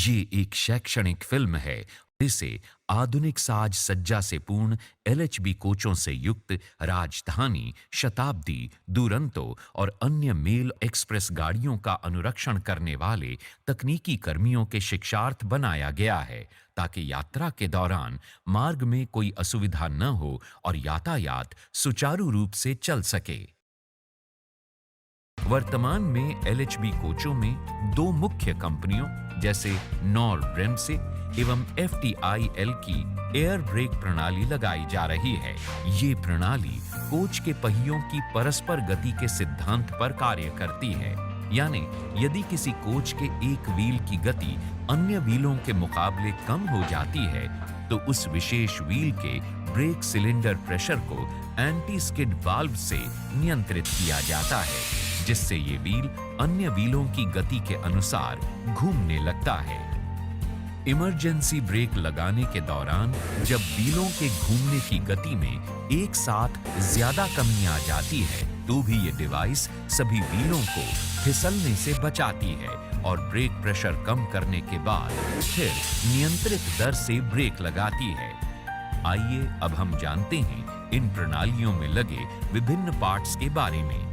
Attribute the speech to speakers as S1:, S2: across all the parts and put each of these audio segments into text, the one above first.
S1: ये एक शैक्षणिक फिल्म है। इसे आधुनिक साज सज्जा से पूर्ण एलएचबी कोचों से युक्त राजधानी, शताब्दी, दुरंतो और अन्य मेल एक्सप्रेस गाड़ियों का अनुरक्षण करने वाले तकनीकी कर्मियों के शिक्षार्थ बनाया गया है, ताकि यात्रा के दौरान मार्ग में कोई असुविधा न हो और यातायात सुचारू रूप से चल सके। वर्तमान में एलएचबी कोचों में दो मुख्य कंपनियों जैसे नॉरब्रेमसे एवं एफटीआईएल की एयर ब्रेक प्रणाली लगाई जा रही है। ये प्रणाली कोच के पहियों की परस्पर गति के सिद्धांत पर कार्य करती है, यानी यदि किसी कोच के एक व्हील की गति अन्य व्हीलों के मुकाबले कम हो जाती है, तो उस विशेष व्हील के ब्रेक सिलेंडर प्रेशर को एंटी स्किड वाल्व से नियंत्रित किया जाता है, जिससे ये व्हील अन्य व्हीलों की गति के अनुसार घूमने लगता है। इमरजेंसी ब्रेक लगाने के दौरान जब व्हीलों के घूमने की गति में एक साथ ज्यादा कमी आ जाती है, तो भी ये डिवाइस सभी व्हीलों को फिसलने से बचाती है और ब्रेक प्रेशर कम करने के बाद फिर नियंत्रित दर से ब्रेक लगाती है। आइए अब हम जानते हैं इन प्रणालियों में लगे विभिन्न पार्ट्स के बारे में।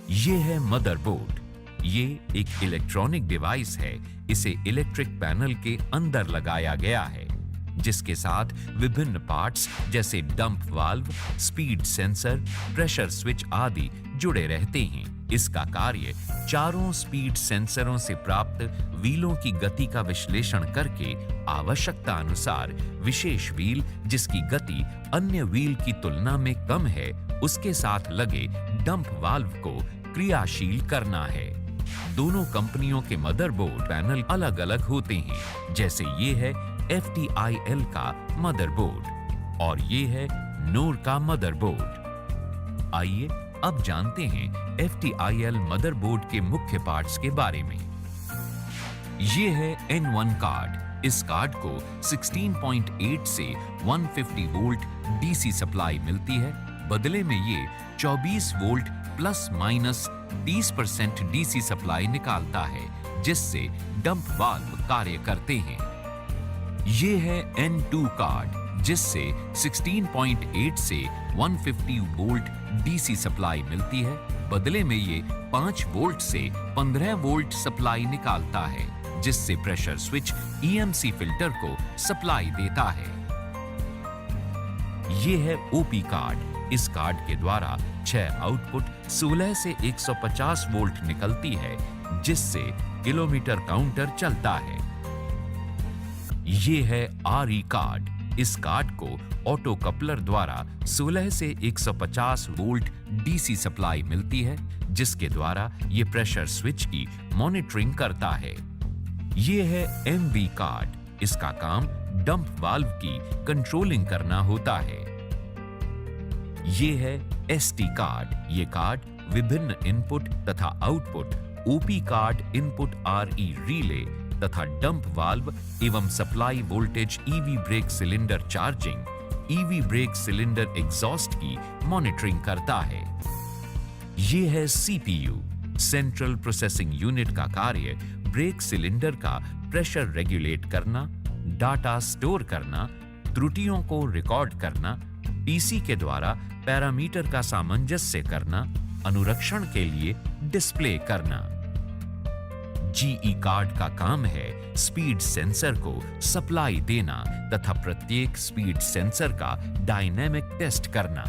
S1: ये है मदरबोर्ड। ये एक इलेक्ट्रॉनिक डिवाइस है। इसे इलेक्ट्रिक पैनल के अंदर लगाया गया है, जिसके साथ विभिन्न पार्ट्स जैसे dump valve, speed sensor, pressure switch आदि जुड़े रहते हैं। इसका कार्य चारों स्पीड सेंसरों से प्राप्त व्हीलों की गति का विश्लेषण करके आवश्यकता अनुसार विशेष व्हील जिसकी गति अन्य व्हील की तुलना में कम है, उसके साथ लगे डंप वाल्व को क्रियाशील करना है। दोनों कंपनियों के मदरबोर्ड पैनल अलग अलग होते हैं, जैसे ये है एफटीआईएल का मदरबोर्ड और ये है नोर का मदरबोर्ड। आइए अब जानते हैं एफटीआईएल मदरबोर्ड के मुख्य पार्ट्स के बारे में। ये है N1 कार्ड। इस कार्ड को 16.8 से 150 वोल्ट डीसी सप्लाई मिलती है। बदले में ये 24 volt plus minus 30% DC supply निकालता है, जिससे डंप वाल्व कार्य करते हैं। ये है N2 कार्ड, जिससे 16.8 से 150 वोल्ट डीसी सप्लाई मिलती है। बदले में ये 5 वोल्ट से 15 वोल्ट सप्लाई निकालता है, जिससे प्रेशर स्विच ईएमसी फिल्टर को सप्लाई देता है। ये है ओपी कार्ड। इस कार्ड के द्वारा 6 आउटपुट 16 से 150 वोल्ट निकलती है, जिससे किलोमीटर काउंटर चलता है। ये है आरई कार्ड। इस कार्ड को ऑटो कपलर द्वारा 16 से 150 वोल्ट डीसी सप्लाई मिलती है, जिसके द्वारा ये प्रेशर स्विच की मॉनिटरिंग करता है। ये है एमवी कार्ड। इसका काम डंप वाल्व की कंट्रोलिंग करना होता है। ये है एसटी कार्ड। ये कार्ड विभिन्न इनपुट तथा आउटपुट, ओपी कार्ड इनपुट आरई रिले तथा डंप वाल्व एवं supply voltage EV brake cylinder charging, EV brake cylinder exhaust की मॉनिटरिंग करता है। ये है सीपीयू। सेंट्रल प्रोसेसिंग यूनिट का कार्य ब्रेक सिलेंडर का प्रेशर रेगुलेट करना, डाटा स्टोर करना, त्रुटियों को रिकॉर्ड करना, पीसी के द्वारा पैरामीटर का सामंजस्य करना, अनुरक्षण के लिए डिस्प्ले करना। जीई कार्ड का काम है स्पीड सेंसर को सप्लाई देना तथा प्रत्येक स्पीड सेंसर का डायनेमिक टेस्ट करना।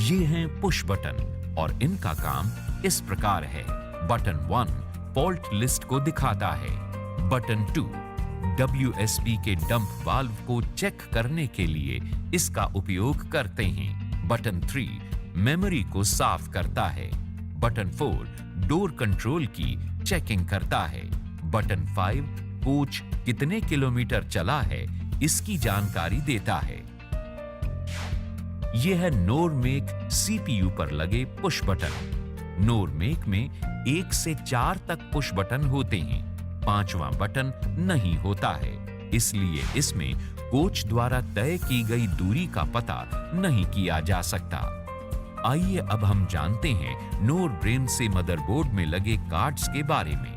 S1: ये हैं पुश बटन और इनका काम इस प्रकार है। बटन 1 फॉल्ट लिस्ट को दिखाता है। बटन 2 WSB के डंप वाल्व को चेक करने के लिए इसका उपयोग करते हैं। बटन 3 मेमोरी को साफ करता है। बटन 4 डोर कंट्रोल की चेकिंग करता है। बटन 5 कोच कितने किलोमीटर चला है इसकी जानकारी देता है। यह है नोरमेक सीपीयू पर लगे पुश बटन। नोरमेक में 1 से 4 तक पुश बटन होते हैं। 5वां बटन नहीं होता है, इसलिए इसमें कोच द्वारा तय की गई दूरी का पता नहीं किया जा सकता। आइए अब हम जानते हैं नोरब्रेम से मदरबोर्ड में लगे कार्ड्स के बारे में।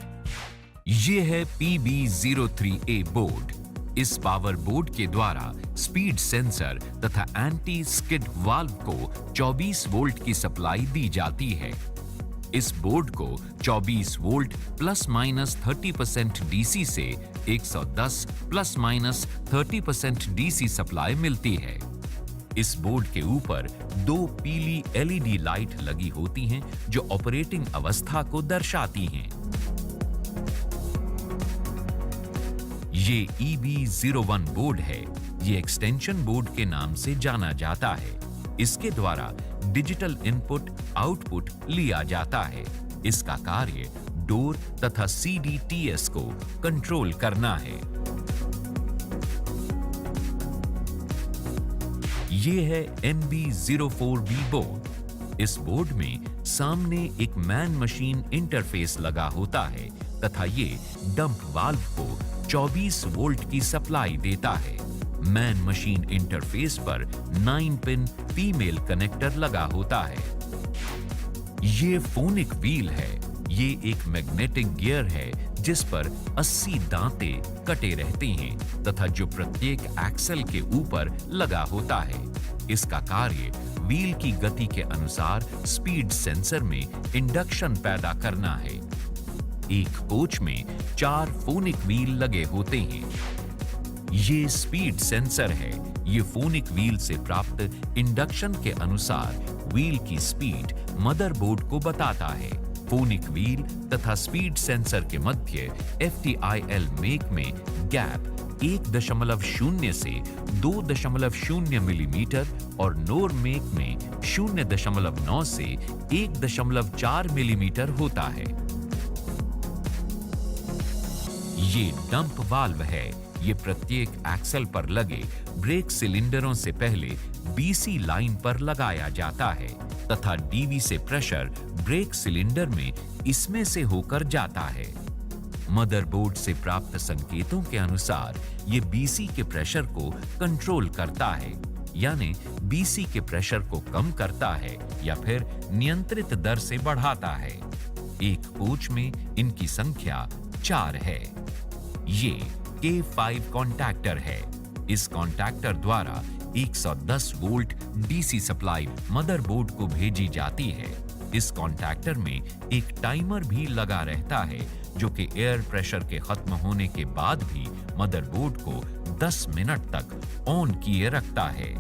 S1: ये है PB03A बोर्ड। इस पावर बोर्ड के द्वारा स्पीड सेंसर तथा एंटी स्किड वाल्व को 24 वोल्ट की सप्लाई दी जाती है। इस बोर्ड को 24 वोल्ट प्लस माइनस 30% डीसी से 110 प्लस माइनस 30% डीसी सप्लाई मिलती है। इस बोर्ड के ऊपर 2 पीली एलईडी लाइट लगी होती हैं जो ऑपरेटिंग अवस्था को दर्शाती हैं। ये EB01 बोर्ड है। ये एक्सटेंशन बोर्ड के नाम से जाना जाता है। इसके द्वारा डिजिटल इनपुट आउटपुट लिया जाता है। इसका कार्य डोर तथा CDTS को कंट्रोल करना है। ये है MB04B बोर्ड। इस बोर्ड में सामने एक मैन मशीन इंटरफेस लगा होता है तथा ये डंप वाल्व को 24 वोल्ट की सप्लाई देता है। मैन मशीन इंटरफेस पर 9 पिन फीमेल कनेक्टर लगा होता है। ये फोनिक व्हील है। ये एक मैग्नेटिक गियर है जिस पर 80 दांते कटे रहते हैं तथा जो प्रत्येक एक्सल के ऊपर लगा होता है। इसका कार्य व्हील की गति के अनुसार स्पीड सेंसर में इंडक्शन पैदा करना है। एक कोच में 4 फोनिक व्हील लगे होते हैं। ये स्पीड सेंसर है। ये फोनिक व्हील से प्राप्त इंडक्शन के अनुसार व्हील की स्पीड मदरबोर्ड को बताता है। फोनिक व्हील तथा स्पीड सेंसर के मध्य FTIL मेक में गैप 1.0 से 2.0 मिलीमीटर और नोर मेक में 0.9 से 1.4 मिलीमीटर होता है। ये डंप वाल्व है। ये प्रत्येक एक्सल पर लगे ब्रेक सिलेंडरों से पहले BC लाइन पर लगाया जाता है तथा DV से प्रेशर ब्रेक सिलेंडर में इसमें से होकर जाता है। मदरबोर्ड से प्राप्त संकेतों के अनुसार ये BC के प्रेशर को कंट्रोल करता है, यानी BC के प्रेशर को कम करता है या फिर नियंत्रित दर से बढ़ाता है। एक कोच में इनकी संख्या 4 है। ये K5 कॉन्टैक्टर है। इस कॉन्टैक्टर द्वारा 110 वोल्ट डीसी सप्लाई मदरबोर्ड को भेजी जाती है। इस कॉन्टैक्टर में एक टाइमर भी लगा रहता है जो कि एयर प्रेशर के खत्म होने के बाद भी मदरबोर्ड को 10 मिनट तक ऑन किए रखता है।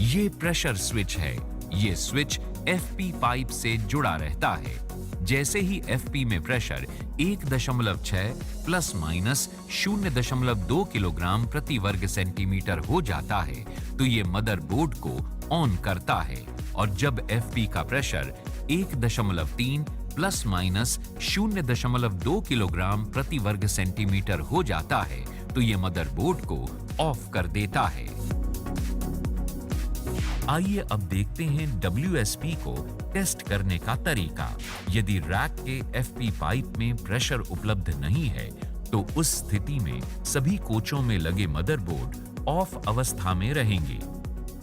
S1: ये प्रेशर स्विच है। ये स्विच FP पाइप से जुड़ा रहता है। जैसे ही FP में प्रेशर 1.6 प्लस माइनस 0.2 किलोग्राम प्रति वर्ग सेंटीमीटर हो जाता है तो ये मदरबोर्ड को ऑन करता है और जब FP का प्रेशर 1.3 प्लस माइनस 0.2 किलोग्राम प्रति वर्ग सेंटीमीटर हो जाता है तो ये मदरबोर्ड को ऑफ कर देता है। आइए अब देखते हैं WSP को टेस्ट करने का तरीका। यदि रैक के FP पाइप में प्रेशर उपलब्ध नहीं है तो उस स्थिति में सभी कोचों में लगे मदरबोर्ड ऑफ अवस्था में रहेंगे।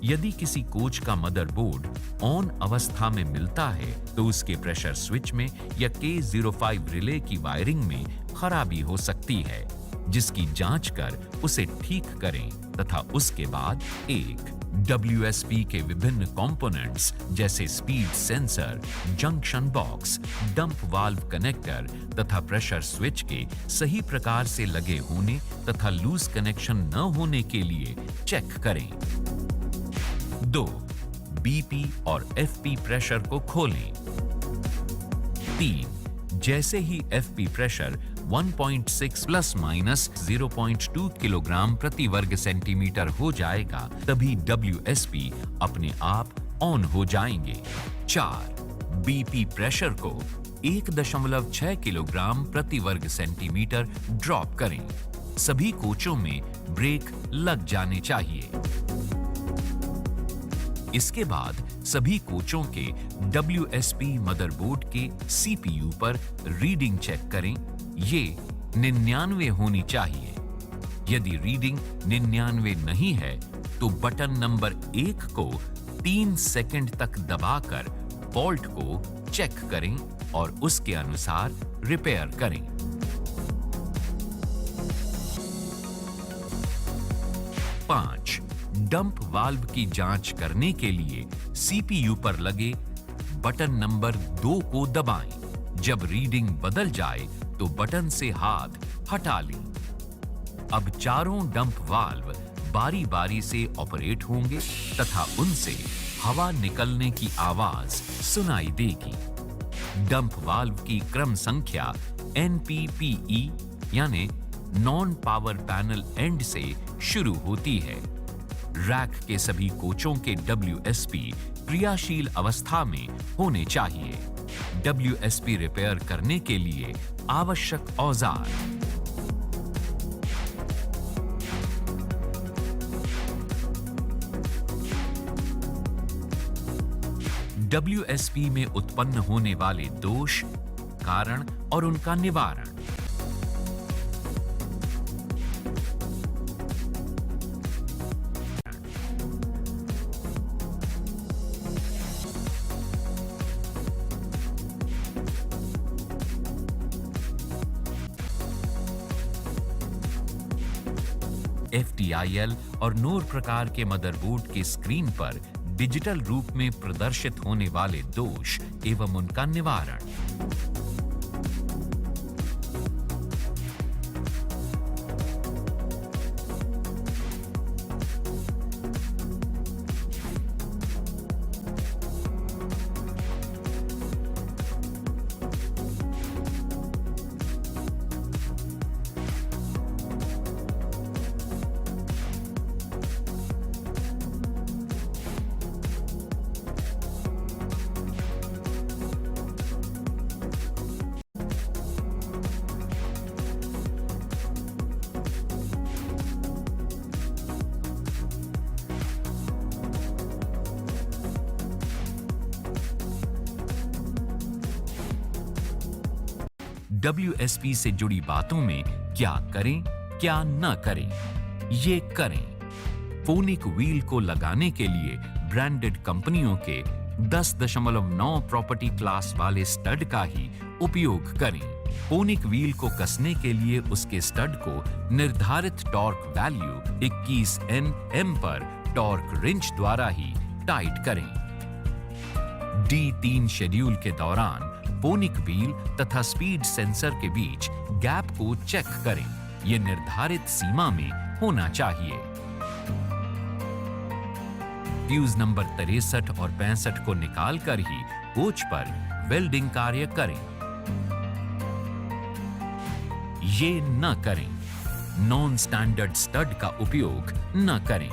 S1: यदि किसी कोच का मदरबोर्ड ऑन अवस्था में मिलता है तो उसके प्रेशर स्विच में या K05 रिले की वायरिंग में खराबी हो सकती है, जिसकी जांच कर उसे ठीक करें तथा उसके बाद एक WSP के विभिन्न कंपोनेंट्स जैसे speed sensor, junction box, dump valve connector तथा प्रेशर स्विच के सही प्रकार से लगे होने तथा लूज कनेक्शन न होने के लिए चेक करें। 2. BP और FP प्रेशर को खोलें। 3. जैसे ही FP pressure 1.6 plus minus 0.2 kilogram प्रति वर्ग सेंटीमीटर हो जाएगा तभी WSP अपने आप ऑन हो जाएंगे। 4. BP प्रेशर को 1.6 किलोग्राम प्रति वर्ग सेंटीमीटर ड्रॉप करें। सभी कोचों में ब्रेक लग जाने चाहिए। इसके बाद सभी कोचों के WSP मदरबोर्ड के CPU पर रीडिंग चेक करें। ये 99 होनी चाहिए। यदि रीडिंग 99 नहीं है तो बटन नंबर 1 को 3 सेकंड तक दबाकर फॉल्ट को चेक करें और उसके अनुसार रिपेयर करें। 5. डंप वाल्व की जांच करने के लिए सीपीयू पर लगे बटन नंबर 2 को दबाएं। जब रीडिंग बदल जाए तो बटन से हाथ हटा लें। अब चारों डंप वाल्व बारी-बारी से ऑपरेट होंगे तथा उनसे हवा निकलने की आवाज सुनाई देगी। डंप वाल्व की क्रम संख्या NPPE यानी नॉन पावर पैनल एंड से शुरू होती है। रैक के सभी कोचों के WSP क्रियाशील अवस्था में होने चाहिए। WSP रिपेयर करने के लिए आवश्यक औजार: WSP में उत्पन्न होने वाले दोष, कारण और उनका निवारण। FTIL और NOR प्रकार के मदरबोर्ड के स्क्रीन पर डिजिटल रूप में प्रदर्शित होने वाले दोष एवं उनका निवारण। WSP से जुड़ी बातों में क्या करें, क्या न करें, ये करें। फोनिक व्हील को लगाने के लिए ब्रांडेड कंपनियों के 10.9 प्रॉपर्टी क्लास वाले स्टड का ही उपयोग करें। फोनिक व्हील को कसने के लिए उसके स्टड को निर्धारित टॉर्क वैल्यू 21 Nm पर टॉर्क रिंच द्वारा ही टाइट करें। D3 शेड्यूल के दौरान फोनिक व्हील तथा स्पीड सेंसर के बीच गैप को चेक करें। यह निर्धारित सीमा में होना चाहिए। फ्यूज नंबर 63 और 65 को निकालकर ही कोच पर वेल्डिंग कार्य करें। ये न करें। नॉन स्टैंडर्ड स्टड का उपयोग न करें।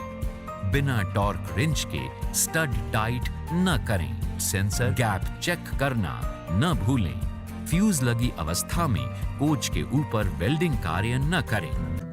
S1: बिना टॉर्क रिंच के स्टड टाइट न करें। सेंसर गैप चेक करना न भूलें। फ्यूज लगी अवस्था में कोच के ऊपर वेल्डिंग कार्य न करें।